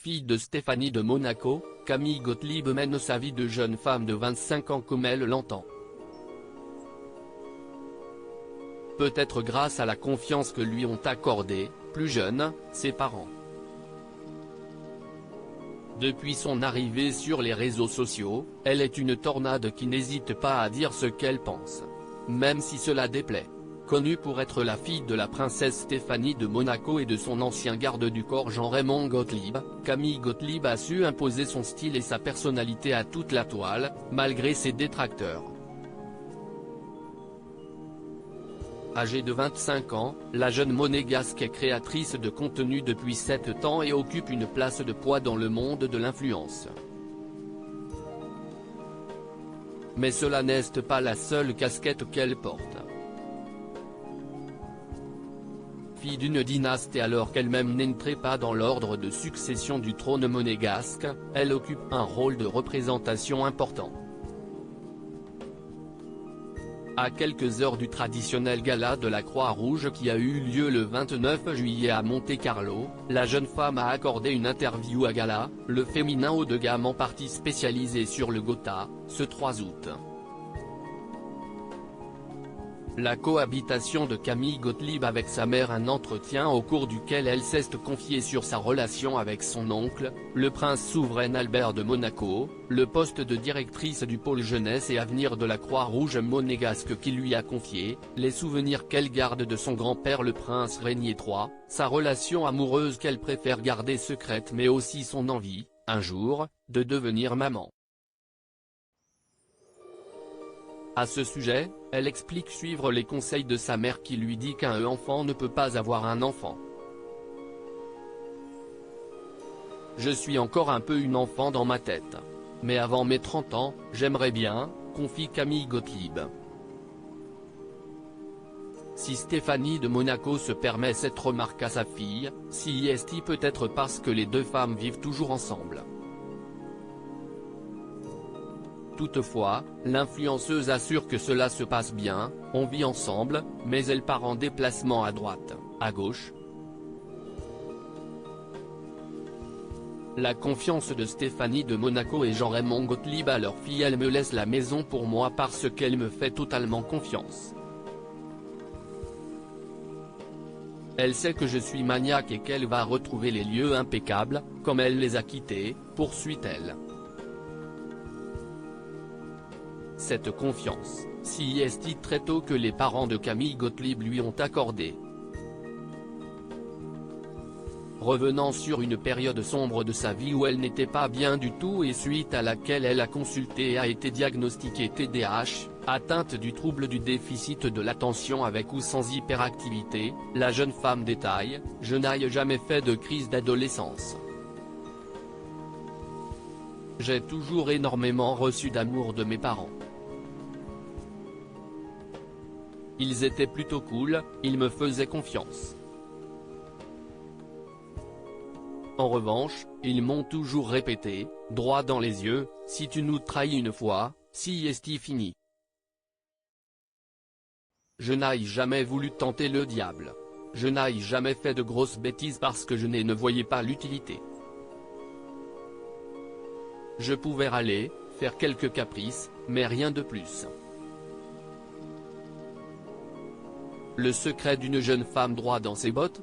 fille de Stéphanie de Monaco, Camille Gottlieb mène sa vie de jeune femme de 25 ans comme elle l'entend. Peut-être grâce à la confiance que lui ont accordée, plus jeune, ses parents. Depuis son arrivée sur les réseaux sociaux, elle est une tornade qui n'hésite pas à dire ce qu'elle pense. Même si cela déplaît. Connue pour être la fille de la princesse Stéphanie de Monaco et de son ancien garde du corps Jean-Raymond Gottlieb, Camille Gottlieb a su imposer son style et sa personnalité à toute la toile, malgré ses détracteurs. Âgée de 25 ans, la jeune monégasque est créatrice de contenu depuis 7 ans et occupe une place de poids dans le monde de l'influence. Mais cela n'est pas la seule casquette qu'elle porte. Fille d'une dynastie alors qu'elle-même n'entrait pas dans l'ordre de succession du trône monégasque, elle occupe un rôle de représentation important. À quelques heures du traditionnel gala de la Croix-Rouge qui a eu lieu le 29 juillet à Monte-Carlo, la jeune femme a accordé une interview à Gala, le féminin haut de gamme en partie spécialisé sur le Gotha, ce 3 août. La cohabitation de Camille Gottlieb avec sa mère, un entretien au cours duquel elle s'est confiée sur sa relation avec son oncle, le prince souverain Albert de Monaco, le poste de directrice du pôle jeunesse et avenir de la Croix-Rouge monégasque qu'il lui a confié, les souvenirs qu'elle garde de son grand-père le prince Régnier III, sa relation amoureuse qu'elle préfère garder secrète mais aussi son envie, un jour, de devenir maman. À ce sujet, elle explique suivre les conseils de sa mère qui lui dit qu'un enfant ne peut pas avoir un enfant. Je suis encore un peu une enfant dans ma tête. Mais avant mes 30 ans, j'aimerais bien, confie Camille Gottlieb. Si Stéphanie de Monaco se permet cette remarque à sa fille, si est-il peut-être parce que les deux femmes vivent toujours ensemble. Toutefois, l'influenceuse assure que cela se passe bien, on vit ensemble, mais elle part en déplacement à droite, à gauche. La confiance de Stéphanie de Monaco et Jean-Raymond Gottlieb à leur fille. Elle me laisse la maison pour moi parce qu'elle me fait totalement confiance. Elle sait que je suis maniaque et qu'elle va retrouver les lieux impeccables, comme elle les a quittés, poursuit-elle. Cette confiance, si est très tôt que les parents de Camille Gottlieb lui ont accordé. Revenant sur une période sombre de sa vie où elle n'était pas bien du tout et suite à laquelle elle a consulté et a été diagnostiquée TDAH, atteinte du trouble du déficit de l'attention avec ou sans hyperactivité, la jeune femme détaille « Je n'ai jamais fait de crise d'adolescence. J'ai toujours énormément reçu d'amour de mes parents. Ils étaient plutôt cool, ils me faisaient confiance. En revanche, ils m'ont toujours répété, droit dans les yeux, si tu nous trahis une fois, si est fini. Je n'ai jamais voulu tenter le diable. Je n'ai jamais fait de grosses bêtises parce que je ne voyais pas l'utilité. Je pouvais râler, faire quelques caprices, mais rien de plus. Le secret d'une jeune femme droit dans ses bottes,